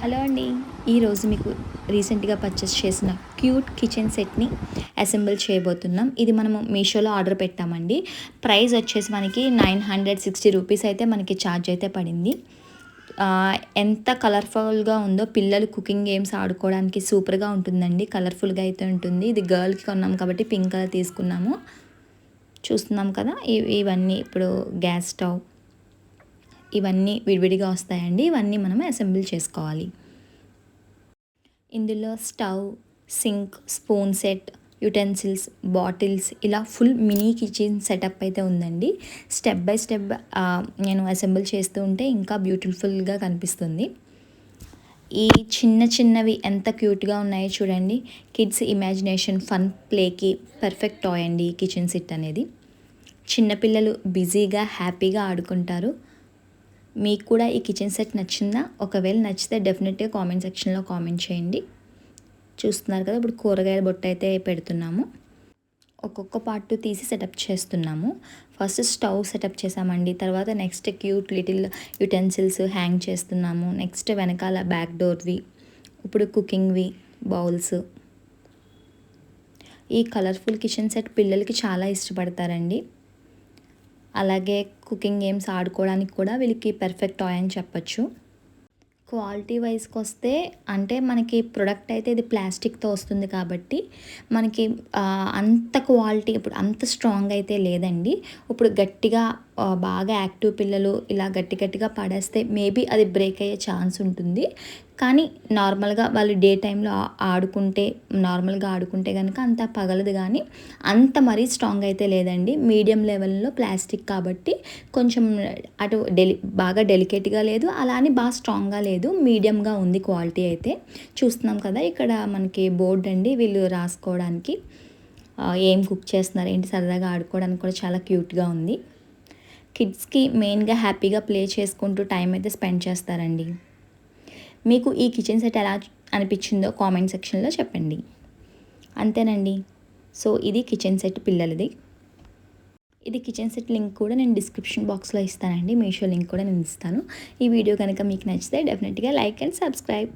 Hello అండి. ఈరోజు మీకు రీసెంట్గా పర్చేస్ చేసిన క్యూట్ కిచెన్ సెట్ని అసెంబుల్ చేయబోతున్నాం. ఇది మనము మీషోలో ఆర్డర్ పెట్టామండి. ప్రైస్ వచ్చేసి మనకి 960 రూపీస్ అయితే మనకి ఛార్జ్ అయితే పడింది. ఎంత కలర్ఫుల్గా ఉందో, పిల్లలు కుకింగ్ గేమ్స్ ఆడుకోవడానికి సూపర్గా ఉంటుందండి. కలర్ఫుల్గా అయితే ఉంటుంది. ఇది గర్ల్కి కొన్నాం కాబట్టి పింక్ కలర్ తీసుకున్నాము. చూస్తున్నాం కదా, ఇవన్నీ ఇప్పుడు గ్యాస్ స్టవ్ ఇవన్నీ విడివిడిగా వస్తాయండి. ఇవన్నీ మనం అసెంబుల్ చేసుకోవాలి. ఇందులో stove, sink, spoon set, utensils, bottles ఇలా ఫుల్ మినీ కిచెన్ సెటప్ అయితే ఉందండి. స్టెప్ బై స్టెప్ నేను అసెంబుల్ చేస్తూ ఉంటే ఇంకా బ్యూటిఫుల్గా కనిపిస్తుంది. ఈ చిన్న చిన్నవి ఎంత క్యూట్గా ఉన్నాయో చూడండి. కిడ్స్ ఇమాజినేషన్ ఫన్ ప్లేకి పర్ఫెక్ట్ టాయ్ అండి ఈ కిచెన్ సెట్ అనేది. చిన్నపిల్లలు బిజీగా హ్యాపీగా ఆడుకుంటారు. మీకు కూడా ఈ కిచెన్ సెట్ నచ్చిందా? ఒకవేళ నచ్చితే డెఫినెట్గా కామెంట్ సెక్షన్లో కామెంట్ చేయండి. చూస్తున్నారు కదా, ఇప్పుడు కూరగాయల బొట్టు అయితే పెడుతున్నాము. ఒక్కొక్క పార్ట్ తీసి సెటప్ చేస్తున్నాము. ఫస్ట్ స్టవ్ సెటప్ చేసామండి. తర్వాత next cute little utensils hang చేస్తున్నాము. నెక్స్ట్ వెనకాల బ్యాక్ డోర్వి, ఇప్పుడు కుకింగ్వి, బౌల్స్. ఈ కలర్ఫుల్ కిచెన్ సెట్ పిల్లలకి చాలా ఇష్టపడతారండి. అలాగే కుకింగ్ గేమ్స్ ఆడుకోవడానికి కూడా వీళ్ళకి పర్ఫెక్ట్ టాయ్ అని చెప్పచ్చు. క్వాలిటీ వైజ్కి వస్తే అంటే మనకి ప్రొడక్ట్ అయితే ఇది ప్లాస్టిక్తో వస్తుంది కాబట్టి మనకి అంత క్వాలిటీ ఇప్పుడు అంత స్ట్రాంగ్ అయితే లేదండి. ఇప్పుడు గట్టిగా బాగా యాక్టివ్ పిల్లలు ఇలా గట్టిగా పడేస్తే మేబీ అది బ్రేక్ అయ్యే ఛాన్స్ ఉంటుంది. కానీ నార్మల్గా వాళ్ళు డే టైంలో నార్మల్గా ఆడుకుంటే కనుక అంత పగలదు. కానీ అంత మరీ స్ట్రాంగ్ అయితే లేదండి. మీడియం లెవెల్లో ప్లాస్టిక్ కాబట్టి కొంచెం అటు బాగా డెలికేట్గా లేదు, అలా అని బాగా స్ట్రాంగ్గా లేదు, మీడియంగా ఉంది క్వాలిటీ అయితే. చూస్తున్నాం కదా, ఇక్కడ మనకి బోర్డ్ అండి. వీళ్ళు రాసుకోవడానికి ఏం కుక్ చేస్తున్నారు ఏంటి సరదాగా ఆడుకోవడానికి కూడా చాలా క్యూట్గా ఉంది. కిడ్స్కి మెయిన్గా హ్యాపీగా ప్లే చేసుకుంటూ టైం అయితే స్పెండ్ చేస్తారండి. మీకు ఈ కిచెన్ సెట్ ఎలా అనిపించిందో కామెంట్ సెక్షన్లో చెప్పండి. అంతేనండి. సో ఇది కిచెన్ సెట్ పిల్లలది. ఇది కిచెన్ సెట్ లింక్ కూడా నేను డిస్క్రిప్షన్ బాక్స్లో ఇస్తానండి. మీషో లింక్ కూడా నేను ఇస్తాను. ఈ వీడియో కనుక మీకు నచ్చితే డెఫినెట్గా లైక్ అండ్ సబ్స్క్రైబ్.